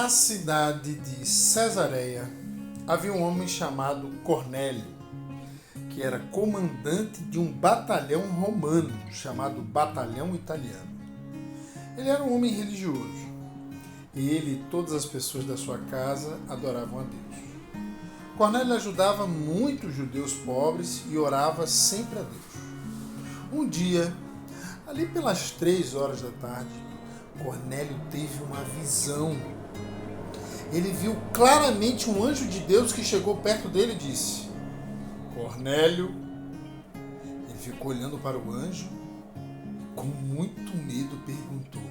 Na cidade de Cesareia havia um homem chamado Cornélio, que era comandante de um batalhão romano chamado Batalhão Italiano. Ele era um homem religioso e ele e todas as pessoas da sua casa adoravam a Deus. Cornélio ajudava muitos judeus pobres e orava sempre a Deus. Um dia, ali pelas 3 horas da tarde, Cornélio teve uma visão. Ele viu claramente um anjo de Deus que chegou perto dele e disse: Cornélio. Ele ficou olhando para o anjo e com muito medo perguntou: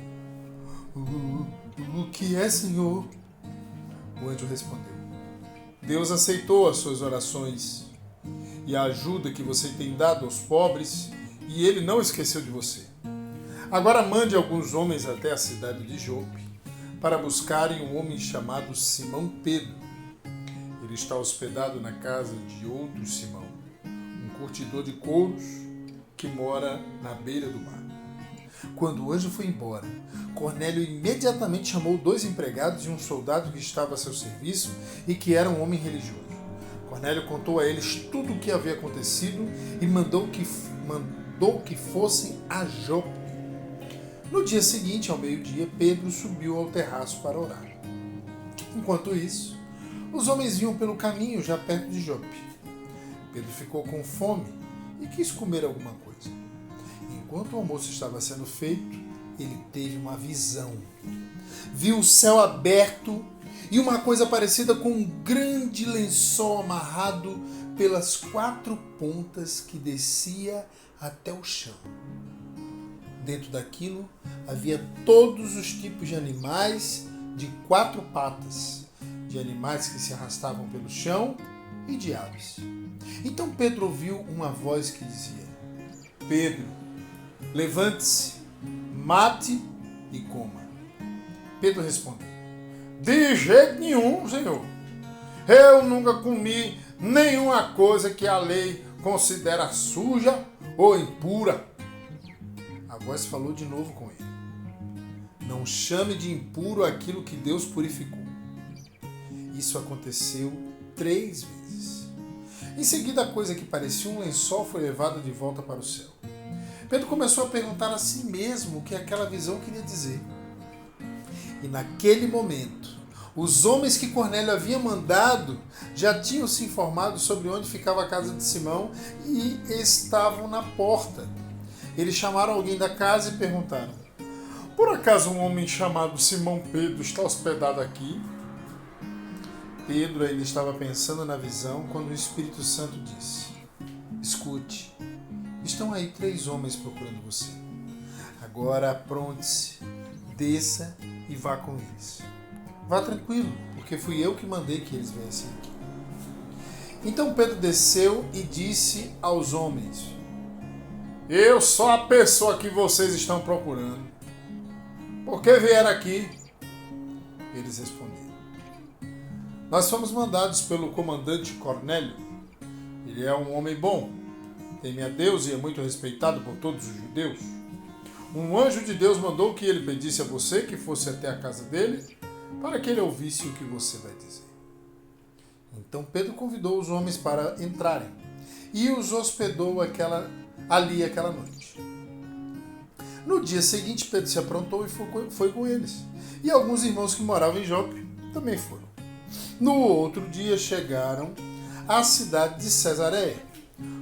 O que é, Senhor? O anjo respondeu: Deus aceitou as suas orações e a ajuda que você tem dado aos pobres, e ele não esqueceu de você. Agora mande alguns homens até a cidade de Jope para buscarem um homem chamado Simão Pedro. Ele está hospedado na casa de outro Simão, um curtidor de couros que mora na beira do mar. Quando o anjo foi embora, Cornélio imediatamente chamou 2 empregados e um soldado que estava a seu serviço e que era um homem religioso. Cornélio contou a eles tudo o que havia acontecido e mandou que fossem a Jope. No dia seguinte, ao meio-dia, Pedro subiu ao terraço para orar. Enquanto isso, os homens vinham pelo caminho já perto de Jope. Pedro ficou com fome e quis comer alguma coisa. Enquanto o almoço estava sendo feito, ele teve uma visão. Viu o céu aberto e uma coisa parecida com um grande lençol amarrado pelas 4 pontas que descia até o chão. Dentro daquilo havia todos os tipos de animais de 4 patas, de animais que se arrastavam pelo chão e de aves. Então Pedro ouviu uma voz que dizia: Pedro, levante-se, mate e coma. Pedro respondeu: De jeito nenhum, Senhor. Eu nunca comi nenhuma coisa que a lei considera suja ou impura. A voz falou de novo com ele: Não chame de impuro aquilo que Deus purificou. Isso aconteceu 3 vezes. Em seguida, a coisa que parecia um lençol foi levada de volta para o céu. Pedro começou a perguntar a si mesmo o que aquela visão queria dizer. E naquele momento, os homens que Cornélio havia mandado já tinham se informado sobre onde ficava a casa de Simão e estavam na porta. Eles chamaram alguém da casa e perguntaram: Por acaso um homem chamado Simão Pedro está hospedado aqui? Pedro ainda estava pensando na visão quando o Espírito Santo disse: Escute, estão aí 3 homens procurando você. Agora apronte-se, desça e vá com eles. Vá tranquilo, porque fui eu que mandei que eles viessem aqui. Então Pedro desceu e disse aos homens: Eu sou a pessoa que vocês estão procurando. Por que vieram aqui? Eles responderam: Nós fomos mandados pelo comandante Cornélio. Ele é um homem bom, teme a Deus e é muito respeitado por todos os judeus. Um anjo de Deus mandou que ele pedisse a você que fosse até a casa dele para que ele ouvisse o que você vai dizer. Então Pedro convidou os homens para entrarem e os hospedou ali aquela noite. No dia seguinte, Pedro se aprontou e foi com eles. E alguns irmãos que moravam em Jope também foram. No outro dia chegaram à cidade de Cesareia.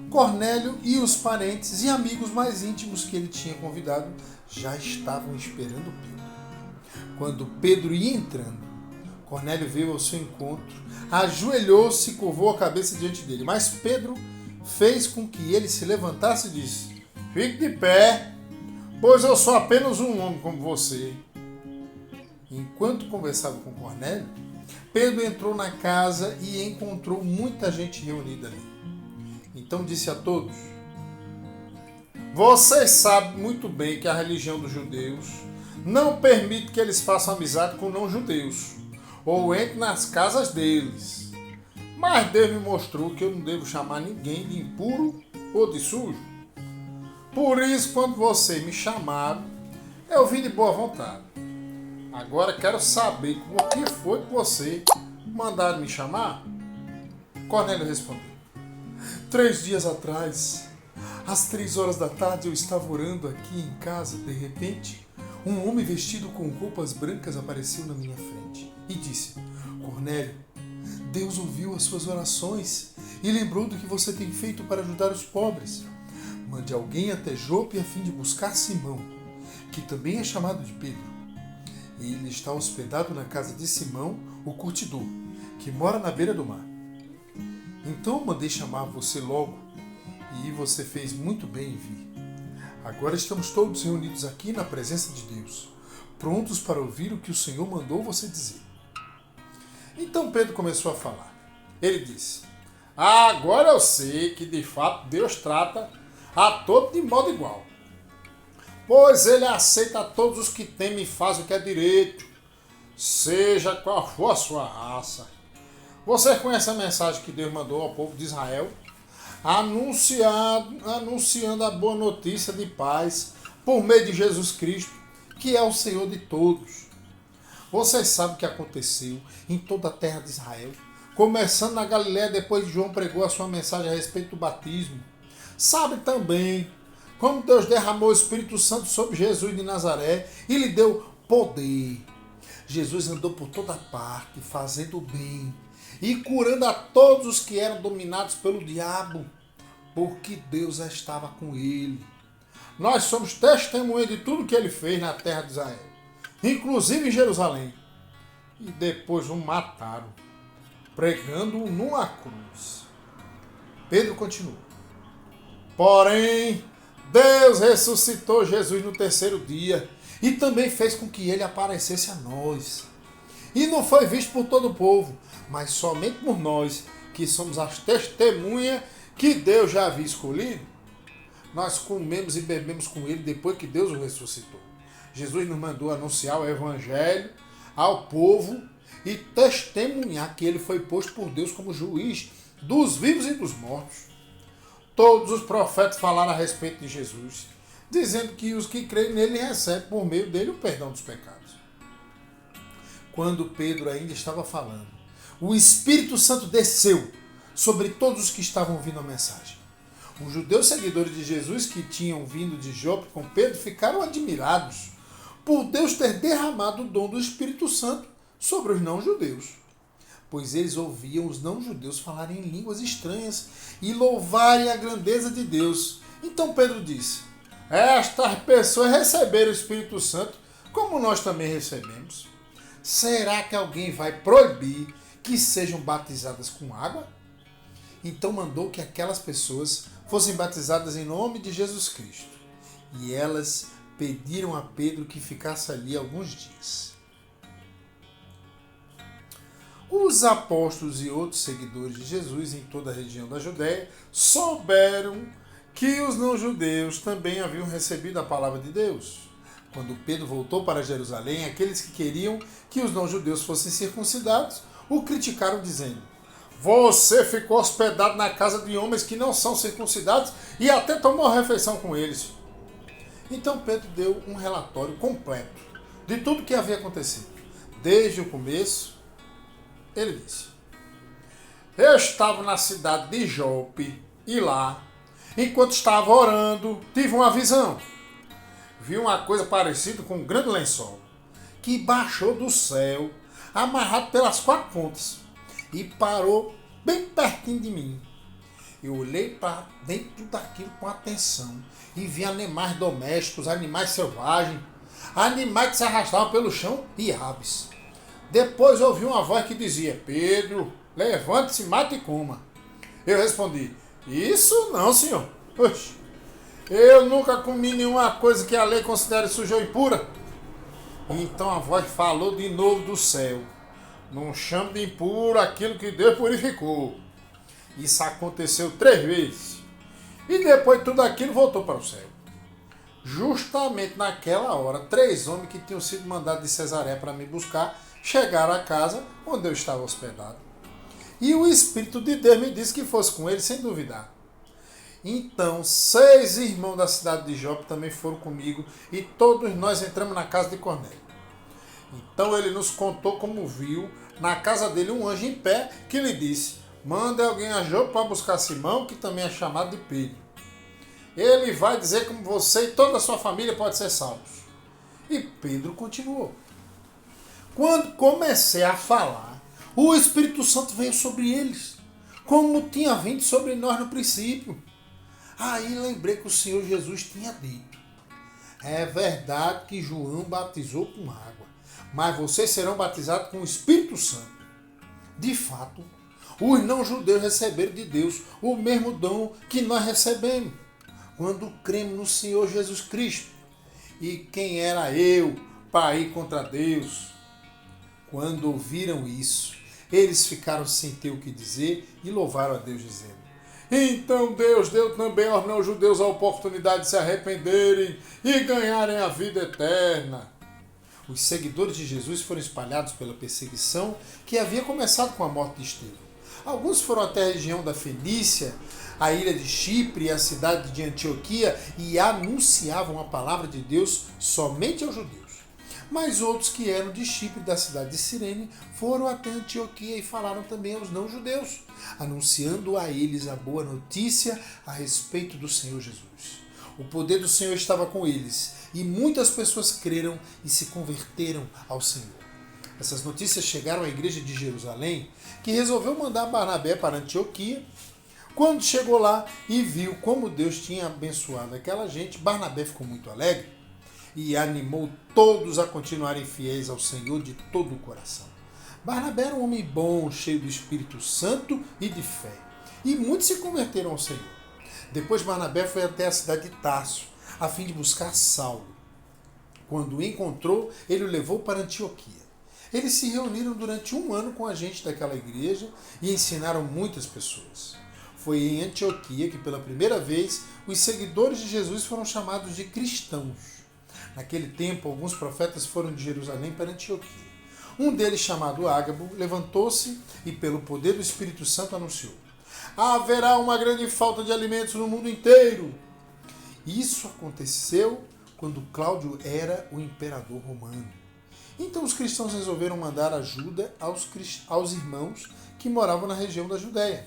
Cornélio e os parentes e amigos mais íntimos que ele tinha convidado já estavam esperando Pedro. Quando Pedro ia entrando, Cornélio veio ao seu encontro, ajoelhou-se e curvou a cabeça diante dele. Mas Pedro fez com que ele se levantasse e disse: Fique de pé, pois eu sou apenas um homem como você. Enquanto conversava com Cornélio, Pedro entrou na casa e encontrou muita gente reunida ali. Então disse a todos: Vocês sabem muito bem que a religião dos judeus não permite que eles façam amizade com não-judeus ou entrem nas casas deles. Mas Deus me mostrou que eu não devo chamar ninguém de impuro ou de sujo. Por isso, quando vocês me chamaram, eu vim de boa vontade. Agora quero saber o que foi que você mandaram me chamar? Cornélio respondeu: 3 dias atrás, às 3 horas da tarde, eu estava orando aqui em casa. De repente, um homem vestido com roupas brancas apareceu na minha frente e disse: Cornélio, Deus ouviu as suas orações e lembrou do que você tem feito para ajudar os pobres. Mande alguém até Jope a fim de buscar Simão, que também é chamado de Pedro. Ele está hospedado na casa de Simão, o curtidor, que mora na beira do mar. Então mandei chamar você logo, e você fez muito bem em vir. Agora estamos todos reunidos aqui na presença de Deus, prontos para ouvir o que o Senhor mandou você dizer. Então Pedro começou a falar. Ele disse: agora eu sei que de fato Deus trata a todos de modo igual, pois ele aceita a todos os que temem e fazem o que é direito, seja qual for a sua raça. Você conhece a mensagem que Deus mandou ao povo de Israel, anunciando a boa notícia de paz por meio de Jesus Cristo, que é o Senhor de todos. Vocês sabem o que aconteceu em toda a terra de Israel, começando na Galiléia depois que João pregou a sua mensagem a respeito do batismo. Sabe também como Deus derramou o Espírito Santo sobre Jesus de Nazaré e lhe deu poder. Jesus andou por toda parte, fazendo o bem e curando a todos os que eram dominados pelo diabo, porque Deus estava com ele. Nós somos testemunhas de tudo que ele fez na terra de Israel, inclusive em Jerusalém. E depois o mataram, pregando-o numa cruz. Pedro continuou: porém, Deus ressuscitou Jesus no terceiro dia e também fez com que ele aparecesse a nós. E não foi visto por todo o povo, mas somente por nós, que somos as testemunhas que Deus já havia escolhido. Nós comemos e bebemos com ele depois que Deus o ressuscitou. Jesus nos mandou anunciar o evangelho ao povo e testemunhar que ele foi posto por Deus como juiz dos vivos e dos mortos. Todos os profetas falaram a respeito de Jesus, dizendo que os que creem nele recebem por meio dele o perdão dos pecados. Quando Pedro ainda estava falando, o Espírito Santo desceu sobre todos os que estavam ouvindo a mensagem. Os judeus seguidores de Jesus que tinham vindo de Jope com Pedro ficaram admirados por Deus ter derramado o dom do Espírito Santo sobre os não-judeus, pois eles ouviam os não-judeus falarem em línguas estranhas e louvarem a grandeza de Deus. Então Pedro disse: estas pessoas receberam o Espírito Santo como nós também recebemos. Será que alguém vai proibir que sejam batizadas com água? Então mandou que aquelas pessoas fossem batizadas em nome de Jesus Cristo. E elas pediram a Pedro que ficasse ali alguns dias. Os apóstolos e outros seguidores de Jesus em toda a região da Judéia souberam que os não-judeus também haviam recebido a palavra de Deus. Quando Pedro voltou para Jerusalém, aqueles que queriam que os não-judeus fossem circuncidados o criticaram, dizendo: você ficou hospedado na casa de homens que não são circuncidados e até tomou refeição com eles. Então Pedro deu um relatório completo de tudo o que havia acontecido. Desde o começo, ele disse: eu estava na cidade de Jope e lá, enquanto estava orando, tive uma visão. Vi uma coisa parecida com um grande lençol que baixou do céu, amarrado pelas 4 pontas, e parou bem pertinho de mim. Eu olhei para dentro daquilo com atenção e vi animais domésticos, animais selvagens, animais que se arrastavam pelo chão e aves. Depois ouvi uma voz que dizia: Pedro, levante-se, mate e coma. Eu respondi: isso não, senhor. Oxe, eu nunca comi nenhuma coisa que a lei considere suja ou impura. Então a voz falou de novo do céu: não chame de impuro aquilo que Deus purificou. Isso aconteceu 3 vezes. E depois tudo aquilo voltou para o céu. Justamente naquela hora, 3 homens que tinham sido mandados de Cesareia para me buscar chegaram à casa onde eu estava hospedado. E o Espírito de Deus me disse que fosse com eles sem duvidar. Então 6 irmãos da cidade de Jope também foram comigo e todos nós entramos na casa de Cornélio. Então ele nos contou como viu na casa dele um anjo em pé que lhe disse: manda alguém a Jope para buscar Simão, que também é chamado de Pedro. Ele vai dizer como você e toda a sua família pode ser salvos. E Pedro continuou. Quando comecei a falar, o Espírito Santo veio sobre eles, como tinha vindo sobre nós no princípio. Aí lembrei que o Senhor Jesus tinha dito: é verdade que João batizou com água, mas vocês serão batizados com o Espírito Santo. De fato, os não-judeus receberam de Deus o mesmo dom que nós recebemos, quando cremos no Senhor Jesus Cristo. E quem era eu para ir contra Deus? Quando ouviram isso, eles ficaram sem ter o que dizer e louvaram a Deus, dizendo: então Deus deu também aos não-judeus a oportunidade de se arrependerem e ganharem a vida eterna. Os seguidores de Jesus foram espalhados pela perseguição que havia começado com a morte de Estevão. Alguns foram até a região da Fenícia, a ilha de Chipre e a cidade de Antioquia e anunciavam a palavra de Deus somente aos judeus. Mas outros que eram de Chipre, da cidade de Cirene, foram até Antioquia e falaram também aos não-judeus, anunciando a eles a boa notícia a respeito do Senhor Jesus. O poder do Senhor estava com eles e muitas pessoas creram e se converteram ao Senhor. Essas notícias chegaram à igreja de Jerusalém, que resolveu mandar Barnabé para Antioquia. Quando chegou lá e viu como Deus tinha abençoado aquela gente, Barnabé ficou muito alegre e animou todos a continuarem fiéis ao Senhor de todo o coração. Barnabé era um homem bom, cheio do Espírito Santo e de fé, e muitos se converteram ao Senhor. Depois Barnabé foi até a cidade de Tarso, a fim de buscar Saulo. Quando o encontrou, ele o levou para Antioquia. Eles se reuniram durante 1 ano com a gente daquela igreja e ensinaram muitas pessoas. Foi em Antioquia que, pela primeira vez, os seguidores de Jesus foram chamados de cristãos. Naquele tempo, alguns profetas foram de Jerusalém para Antioquia. Um deles, chamado Ágabo, levantou-se e, pelo poder do Espírito Santo, anunciou: haverá uma grande falta de alimentos no mundo inteiro. Isso aconteceu quando Cláudio era o imperador romano. Então os cristãos resolveram mandar ajuda aos irmãos que moravam na região da Judéia.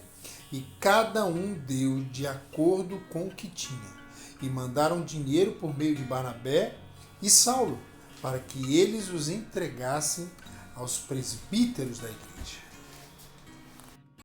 E cada um deu de acordo com o que tinha. E mandaram dinheiro por meio de Barnabé e Saulo, para que eles os entregassem aos presbíteros da igreja.